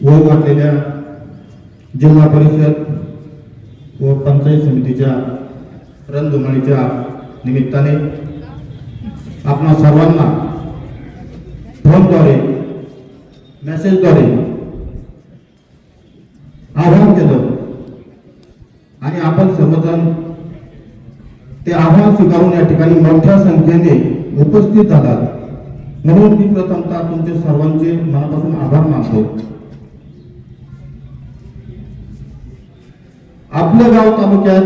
व घातलेल्या जिल्हा परिषद व पंचायत समितीच्या रणधुमाळीच्या निमित्ताने आपणा सर्वांना फोनद्वारे मेसेजद्वारे आवाहन केलं आणि आपण सर्वजण ते आव्हान स्वीकारून या ठिकाणी मोठ्या संख्येने उपस्थित झालात, म्हणून मी प्रथमतः तुमचे सर्वांचे मनापासून आभार मानतो। आपल्या गाव तालुक्यात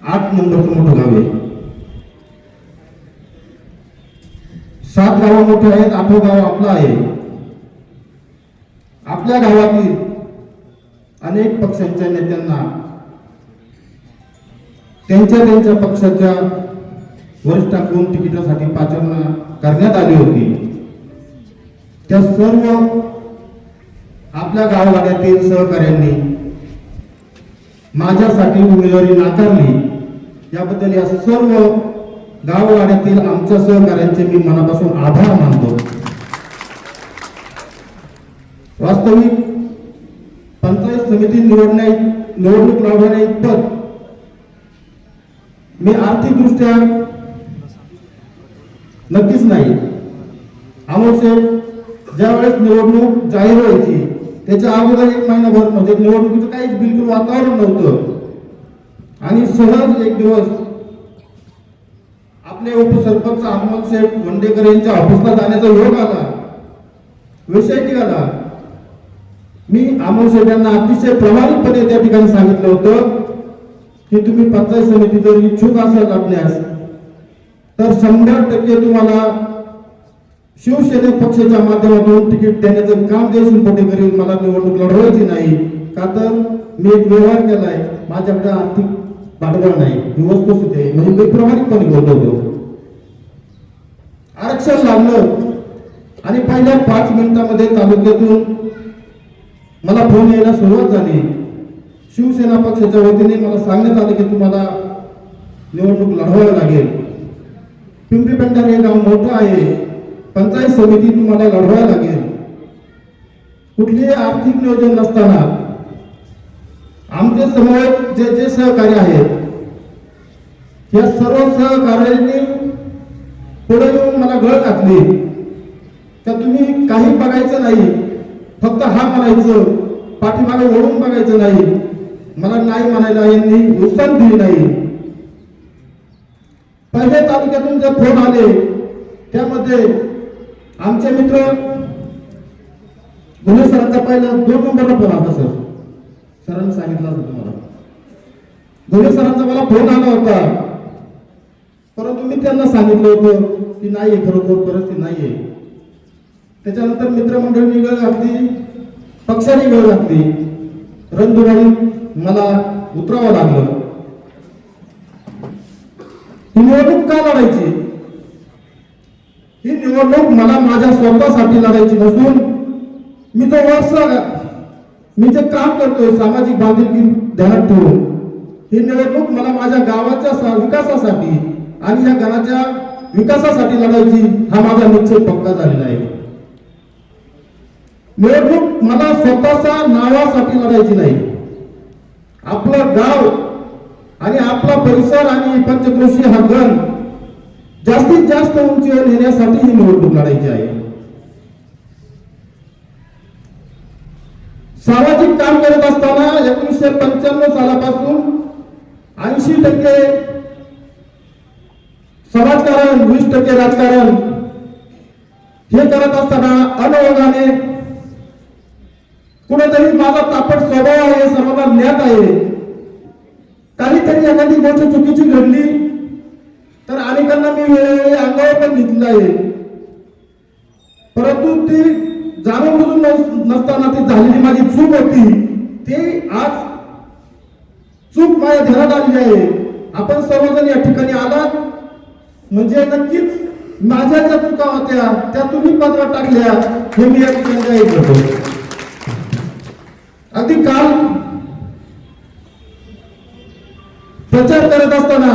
8 नंबरचं मोठं गाव आहे। 7 गाव मोठे आहेत, 8वं गाव आपलं आहे। आपल्या गावातील अनेक पक्षांच्या नेत्यांना त्यांच्या पक्षाच्या वरिष्ठांकडून तिकिटासाठी पाचारणा करण्यात आली होती। त्या सर्व आपल्या गाववाड्यातील सहकार्यांनी माझ्यासाठी उमेदवारी नाकारली। याबद्दल या सर्व गाववाड्यातील आमच्या सहकार्यांचे मी मनापासून आभार मानतो। वास्तविक पंचायत समिती निवडणूक लढवण्या इतपत मी आर्थिकदृष्ट्या नक्कीच नाही। अमोशेठ ज्यावेळेस निवडणूक जाहीर व्हायची त्याच्या अगोदर 1 महिनाभर म्हणजे निवडणुकीचं काहीच बिलकुल वातावरण नव्हतं आणि सहज एक दिवस आपले उपसरपंच अमोल शेठ वंडेकर यांच्या ऑफिसला जाण्याचा योग आला, विषय निघाला। मी अमोल शेठ यांना अतिशय प्रामाणिकपणे त्या ठिकाणी सांगितलं होतं की तुम्ही पंचायत समिती जर इच्छुक असाल लढण्यास तर 100% तुम्हाला शिवसेना पक्षाच्या माध्यमातून तिकीट देण्याचं काम जयसिंग पटेल करेल, मला निवडणूक लढवायची नाही। का तर मी एक व्यवहार केलाय, माझ्याकडे आर्थिक भांडवल नाही, ही वस्तुस्थिती आहे, म्हणजे मी प्रामाणिकपणे बोलत होतो। आरक्षण लागलं आणि पहिल्या 5 मिनिटांमध्ये तालुक्यातून मला फोन यायला सुरुवात झाली। शिवसेना पक्षाच्या वतीने मला सांगण्यात आले की तुम्हाला निवडणूक लढवावी लागेल, पिंपरी पेंढार हे गाव मोठं आहे, पंचायत समिती तुम्हाला लढवावी लागेल। कुठलेही आर्थिक नियोजन नसताना आमचे समोर जे सहकारी आहेत या सर्व सहकार्यांनी पुढे येऊन मला गळ घातली का तुम्ही काही बघायचं नाही, फक्त हा म्हणायचं, पाठीमागे वळून बघायचं नाही। मला नाही म्हणायला यांनी उत्साह दिली नाही। पहिल्या तालुक्यातून जे फोन आले त्यामध्ये आमचे मित्र गुन्हे सरांचा पहिला 2 नंबरला फोन आला। सरांनी सांगितलं असं तुम्हाला, गुन्हे सरांचा मला फोन आला होता, परंतु मी त्यांना सांगितलं होतं की नाही, खरोखर परिस्थिती नाहीये। त्याच्यानंतर मित्रमंडळी गळ घातली, पक्षाने गळ घातली, रणधुमाळी मला उतरावं लागलं। ही निवडणूक का लढायची? ही निवडणूक मला माझ्या स्वतःसाठी लढायची नसून मी जे काम करतोय सामाजिक बांधिलकी ध्यानात ठेवून ही निवडणूक मला माझ्या गावाच्या विकासासाठी आणि या गावाच्या विकासासाठी लढायची, हा माझा निश्चय पक्का झालेला आहे। निवडणूक मला स्वतःच्या नावासाठी लढायची नाही, आपलं गाव आणि आपला परिसर आणि पंचक्रोशी हा गण जास्तीत जास्त उंचीवर नेण्यासाठी ही निवडणूक लढायची आहे। सामाजिक काम करत असताना 1995 सालापासून 80% समाजकारण 20% राजकारण हे करत असताना अनोळगाने कुठेतरी माझा तापट स्वभाव आहे, सर्वांना ज्ञात आहे। काहीतरी एखादी गोष्ट चुकीची घडली तर अनेकांना मी वेळोवेळी अंगावर पण घेतलं आहे, परंतु ती जाणून बुजून नसताना ती झालेली माझी चूक होती, ती आज चूक माझ्या ध्यानात आलेली आहे। आपण सर्वजण या ठिकाणी आलात म्हणजे नक्कीच माझ्या ज्या चुका होत्या त्या तुम्ही पदरात टाकल्या हे मी या ठिकाणी करतो। अगदी काल प्रचार करत असताना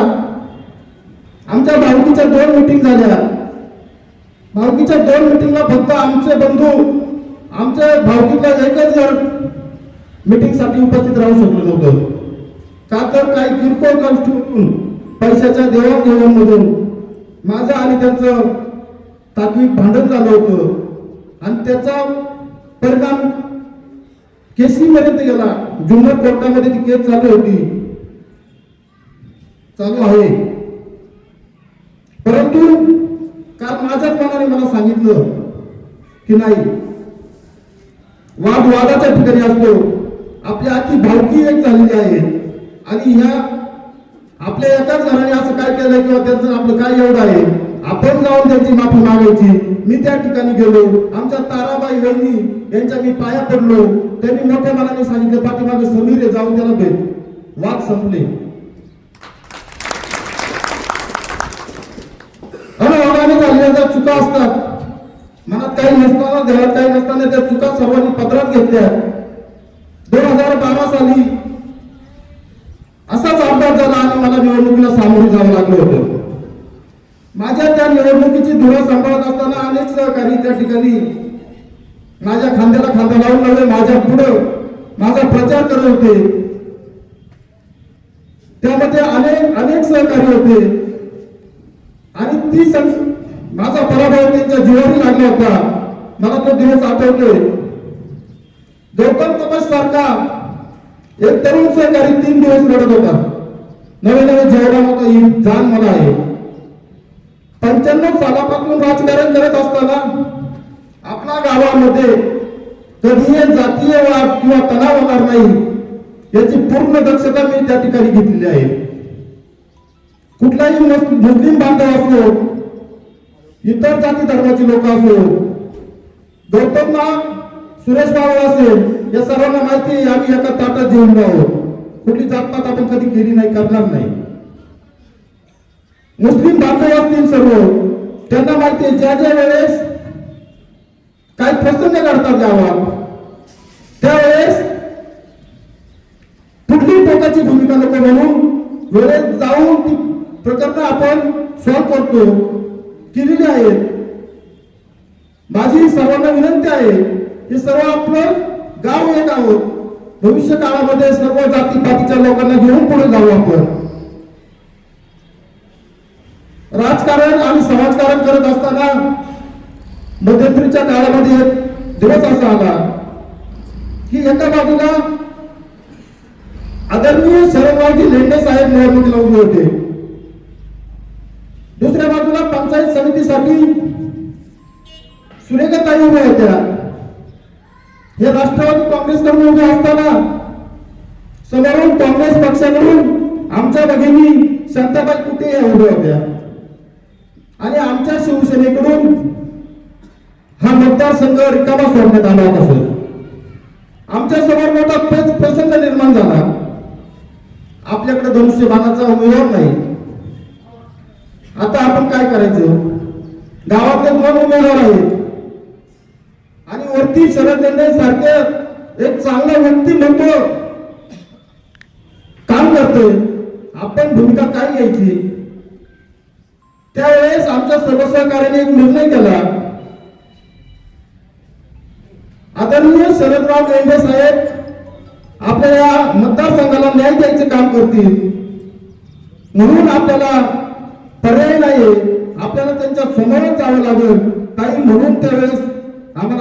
आमच्या भावकीच्या 2 मीटिंग झाल्या। भावकीच्या 2 मीटिंगला फक्त आमचे बंधू, आमचे भावकीतला एकच जण मीटिंगसाठी उपस्थित राहू शकलो नव्हतं. का तर काही किरकोळ गोष्टीतून पैशाच्या देवाणघेवाणमधून माझं आणि त्यांचं तात्विक भांडण झालं होतं आणि त्याचा परिणाम केसीपर्यंत गेला. जुन्नर कोर्टामध्ये ती केस चालू आहे. परंतु काल माझ्याच मनाने मला सांगितलं की नाही, वादाच्या ठिकाणी असतो. आपली आखी भावकी एक झालेली आहे आणि ह्या आपल्या एकाच घराने असं काय केलं किंवा त्यांचं आपलं काय एवढं आहे, आपण जाऊन त्यांची माफी मागायची. मी त्या ठिकाणी गेलो, आमच्या ताराबाई वहिनी यांच्या मी पाया पडलो. त्यांनी मोठ्या मनाने सांगितलं पाठीमागे समीर आहे, जाऊन त्याला भेट. वाद संपले. अनवागाने झालेल्या ज्या चुका असतात, मनात काही नसताना घरात काही नसताना त्या चुका सर्वांनी पदरात घेतल्या. 2012 साली असाच अपघात झाला आणि मला निवडणुकीला सामोरे जावं लागलं होतं. माझ्या त्या निवडणुकीची धुरा सांभाळत असताना अनेक सहकारी त्या ठिकाणी माझ्या खांद्याला खांदा लावून नव्हे, माझ्या पुढं माझा प्रचार करत होते. त्यामध्ये अनेक सहकारी होते आणि माझा पराभव त्यांच्या जीवारी लागला होता. मला तो दिवस आठवतोय. गौतम तपस सारखा एक तरुण सहकारी 3 दिवस लढत होता. नवे जेवढा होता ही जाण मला आहे. 95 सालापासून राजकारण करत असताना आपल्या गावामध्ये कधीही जातीय वाद किंवा तणाव होणार नाही याची पूर्ण दक्षता मी त्या ठिकाणी घेतलेली आहे. कुठलाही मुस्लिम बांधव असो, इतर जाती धर्माची लोक असो, गौतमना सुरेश बाबा असेल, या सर्वांना माहिती आहे आम्ही एका ताटात जेवून आहोत. कुठली जातपात आपण कधी केली नाही, करणार नाही. मुस्लिम बांधव असतील सर्व, त्यांना माहिती आहे ज्या वेळेस काही प्रसंग घडतात गावात, त्यावेळेस कुठली टोकाची भूमिका नको म्हणून वेळेत जाऊन ती प्रकरण आपण सॉल्व्ह करतो, केलेली आहेत. माझी सर्वांना विनंती आहे, हे सर्व आपलं गाव एक आहोत. भविष्य काळामध्ये सर्व जातीपातीच्या लोकांना घेऊन पुढे जाऊ आपण. राजकारण आणि समाजकारण करत असताना मध्यंतरीच्या काळामध्ये दिवस असा आला की एका बाजूला आदरणीय शरदरावजी लेंडे साहेब निवडणुकीला उभे होते, दुसऱ्या बाजूला पंचायत समितीसाठी सुरेखाताई उभ्या होत्या. हे राष्ट्रवादी काँग्रेसकडून उभे असताना समोरून काँग्रेस पक्षाकडून आमच्या भगिनी शांताबाई कुटे या उभ्या होत्या आणि आमच्या शिवसेनेकडून हा मतदारसंघ रिकामा सोडण्यात आला होता. सर, आमच्या समोर मोठा प्रसंग निर्माण झाला. आपल्याकडे धनुष्यबाणाचा उमेदवार नाही. आता आपण काय करायचं? गावातले 2 उमेदवार आहेत आणि वरती शरद लेंडे सारखे एक चांगला व्यक्तिमत्व काम करतोय. आपण भूमिका काय घ्यायची? त्यावेळेस आमच्या सर्व सहकार्याने एक निर्णय केला. आदरणीय शरदराव लेंडे साहेब आपल्या या मतदारसंघाला न्याय द्यायचे काम करतील म्हणून आपल्याला पर्याय नाही, आपल्याला त्यांच्या समोरच जावं लागेल. ताई म्हणून त्यावेळेस आम्हाला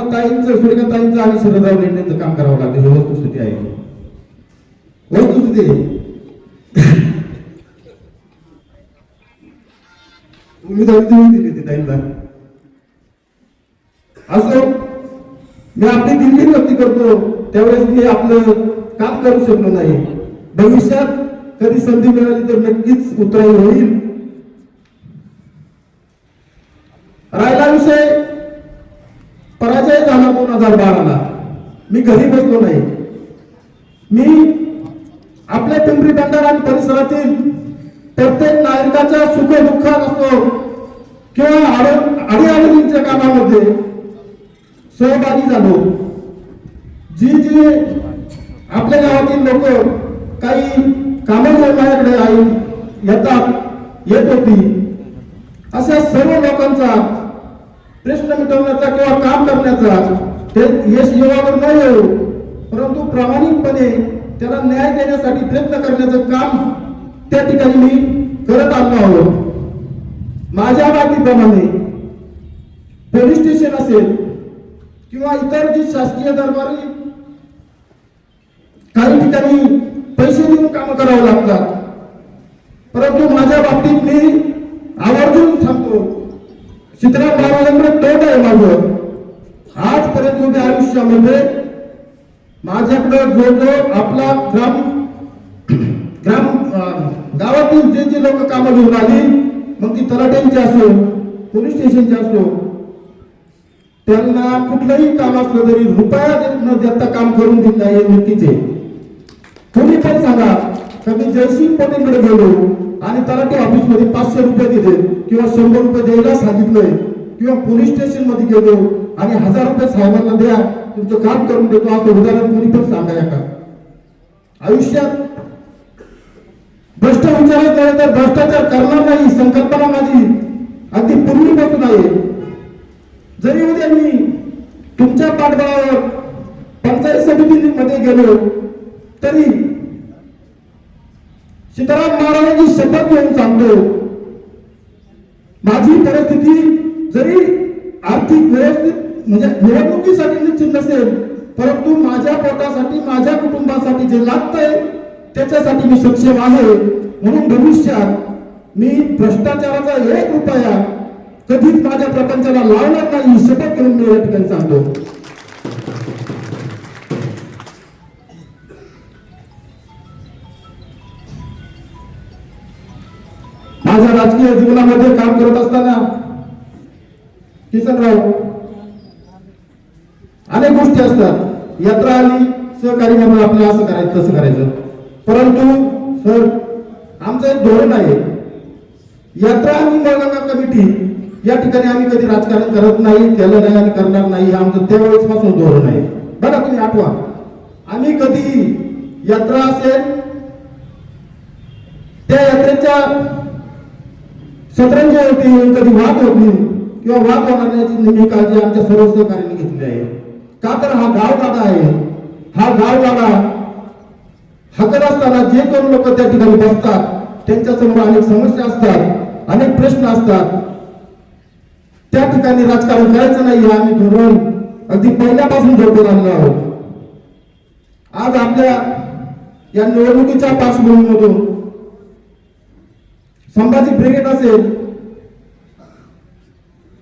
सुरेखाताईंचं आणि शरदराव लेंडेंचं काम करावं लागतं. ही वस्तुस्थिती आहे. वस्तुस्थिती उमेदवारी देऊन दिली होती ताईंना. असो, मी आपली दिल्ली व्यक्त करतो. त्यावेळेस मी आपलं काम करू शकलो नाही. भविष्यात कधी संधी मिळाली तर नक्कीच उतराई होईल. राहिला विषय पराजय झाला 2012ला. मी घरी बसलो नाही. मी आपल्या पिंपरी बंधारा आणि परिसरातील प्रत्येक नागरिकाच्या सुख दुःखात असो किंवा अडीअडचणींच्या कामामध्ये सहभागी झालो. जी आपल्या गावातील लोक काही कामांच्या माझ्याकडे येत होती, अशा सर्व लोकांचा प्रश्न मिटवण्याचा किंवा काम करण्याचा ते यश योगावर न येऊ, परंतु प्रामाणिकपणे त्याला न्याय देण्यासाठी प्रयत्न करण्याचं काम त्या ठिकाणी मी करत आलो आहोत. माझ्या माहितीप्रमाणे पोलीस स्टेशन असेल किंवा इतर जी शासकीय दरबारी काही ठिकाणी पैसे देऊन काम करावं लागतात, परंतु माझ्या बाबतीत मी आवर्जून सांगतो, सीताराम महाराजांकडे तोंड आहे माझं. आजपर्यंत उभ्या आयुष्यामध्ये माझ्याकडे जो जो आपला गावातील जे जे लोक कामं घेऊन आली, मग ती तलाट्यांची असो पोलीस स्टेशनची असो, त्यांना कुठलंही काम असलं तरी रुपया न देता काम करून दिलं आहे नक्कीचे. तुम्ही पण सांगा, कधी जयसिंग पटेलकडे गेलो आणि तलाठी ऑफिस मध्ये 500 रुपये दिले किंवा 100 रुपये द्यायला सांगितलंय, किंवा पोलीस स्टेशन मध्ये गेलो आणि 1000 रुपये साहेबांना द्या तुमचं काम करून देतो, असं उदाहरण कोणी पण सांगा का? आयुष्यात भ्रष्ट विचारच नाही तर भ्रष्टाचार करणार नाही, संकल्पना माझी अगदी पूर्वीपासून आहे. जरी उद्या मी तुमच्या पाठबळावर पंचायत समितीमध्ये गेलो तरी सीताराम महाराजांची शपथ घेऊन सांगतो, माझी परिस्थिती जरी आर्थिक व्यवस्थित म्हणजे निवडणुकीसाठी निश्चित नसेल, परंतु माझ्या पोटासाठी माझ्या कुटुंबासाठी जे लागतंय त्याच्यासाठी मी सक्षम आहे. म्हणून भविष्यात मी भ्रष्टाचाराचा 1 रुपया कधीच माझ्या प्रपंचाला लावणार नाही, शपथ घेऊन मी या ठिकाणी सांगतो. माझ्या राजकीय जीवनामध्ये काम करत असताना किसनराव अनेक गोष्टी असतात. यात्रा आली, सहकारी म्हणून आपल्याला असं करायचं तसं करायचं, परंतु सर आमचं एक धोरण आहे. यात्रा आणि मळगंगा कमिटी या ठिकाणी आम्ही कधी राजकारण करत नाही, केलं नाही आणि करणार नाही, हे आमचं त्यावेळेस पासून धोरण आहे. बघा तुम्ही आठवा, आम्ही कधी यात्रा असेल त्या यात्रेच्या शतरंजीवरती कधी वाद होत नाही किंवा वाद होणार नाही याची नेहमी काळजी आमच्या सर्व सहकार्याने घेतली आहे. का तर हा गावगाडा आहे. हा गावगाडा हाकत असताना जे दोन लोक त्या ठिकाणी बसतात त्यांच्या समोर अनेक समस्या असतात, अनेक प्रश्न असतात. त्या ठिकाणी राजकारण करायचं नाही हे आम्ही धोरण अगदी पहिल्यापासून जोडून आणलो आहोत. आज आपल्या या निवडणुकीच्या पार्श्वभूमीमधून संभाजी ब्रिगेड असेल,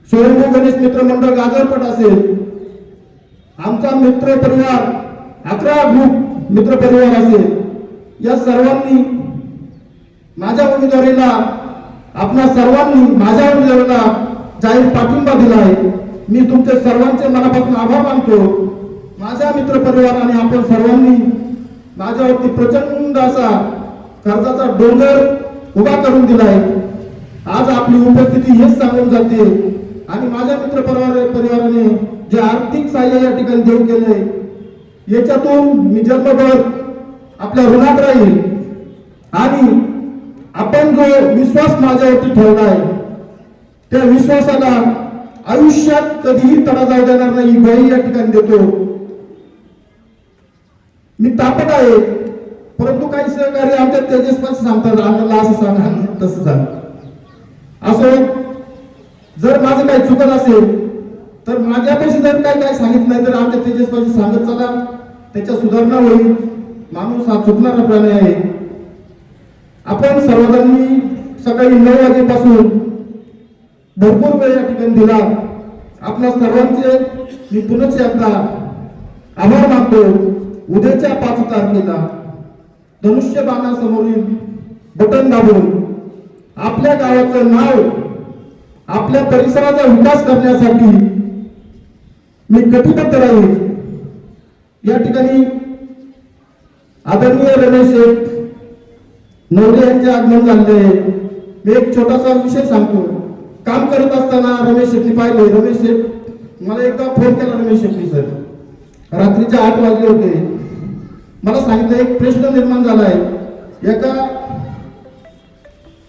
स्वयंभू गणेश मित्र मंडळ गाजरपट असेल, आमचा मित्र परिवार 11 ग्रुप मित्र परिवार असेल, या सर्वांनी माझ्या उमेदवारीला आपणा सर्वांनी माझ्या उमेदवारीला जाहीर पाठिंबा दिला आहे. मी तुमचे सर्वांचे मनापासून आभार मानतो. माझ्या मित्र परिवाराने आपण सर्वांनी माझ्यावरती प्रचंड असा कर्जाचा डोंगर उभा करून दिलाय. आज आपली उपस्थिती हेच सांगून जाते. आणि माझ्या मित्र परिवाराने जे आर्थिक सहाय्य या ठिकाणी देऊ केले याच्यातून मी जन्मभर आपल्या ऋणात राहील. आणि आपण जो विश्वास माझ्यावरती ठेवलाय त्या विश्वासाला आयुष्यात कधीही तडा जाऊ देणार नाही, ग्वाही या ठिकाणी देतो. मी तापट आहे, परंतु काही सहकारी आमच्या तेजस्पाशी सांगतात आम्हाला असं सांगा तसं सांग. असो, जर माझं काही चुकत असेल तर माझ्यापाशी जर काही सांगितलं नाही तर आमच्या तेजस्पाशी सांगत चला, त्याच्या सुधारणा होईल. माणूस हा चुकणारा प्राणी आहे. आपण सर्वजणांनी सकाळी 9 वाजेपासून भरपूर वेळ या ठिकाणी दिला. आपल्या सर्वांचे मी पुनश्च एकदा आभार मानतो. उद्याच्या 5 तारखेला धनुष्यबाणासमोरील बटन दाबून आपल्या गावाचं नाव, आपल्या परिसराचा विकास करण्यासाठी मी कटिबद्ध राहील. या ठिकाणी आदरणीय रमेश नवरे यांचे आगमन झाले. मी एक छोटासा विषय सांगतो. काम करत असताना रमेश शेट्टी पाहिले. रमेश शेठ मला एकदा फोन केला. रमेश शेट्टी सर रात्रीचे 8 वाजले होते. मला सांगितलं एक प्रश्न निर्माण झालाय. एका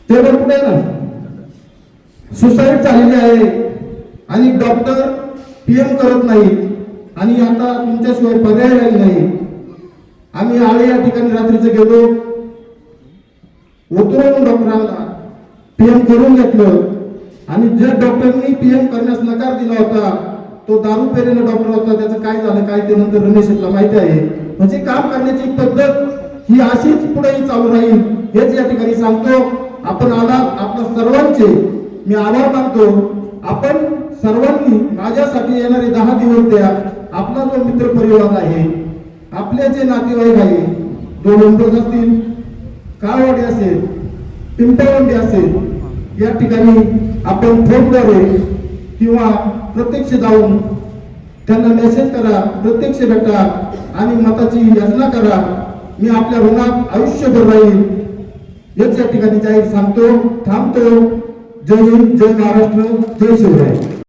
टेबल कुठे ना सुसाईड झालेली आहे आणि डॉक्टर PM करत नाही आणि आता तुमच्याशिवाय पर्याय राहील नाही. आम्ही आळे या ठिकाणी रात्रीचं गेलो, उतरवून डॉक्टरांना पीएम करून घेतलं आणि ज्या डॉक्टरांनी पीएम करण्यास नकार दिला होता तो दारू पेलेला डॉक्टर होता. त्याचं काय झालं काय ते नंतर रमेश शेठला माहिती आहे. म्हणजे काम करण्याची पद्धत ही अशीच पुढेही चालू राहील हेच या ठिकाणी सांगतो. आपण आलात, आपल्या सर्वांचे मी आभार मानतो. आपण सर्वांनी माझ्यासाठी येणारे 10 दिवस द्या. आपला जो मित्र परिवार आहे, आपले जे नातेवाईक आहे, डोंबरोज असतील, काळवाडी असेल, पिंपळवंडी असेल, या ठिकाणी आपण फोनद्वारे किंवा प्रत्यक्ष जाऊन त्यांना मेसेज करा, प्रत्यक्ष भेटा आणि मताची याचना करा. मी आपल्या ऋणात आयुष्यभर राहील हेच या ठिकाणी जाहीर सांगतो. थांबतो. जय हिंद, जय महाराष्ट्र, जय शिवराय.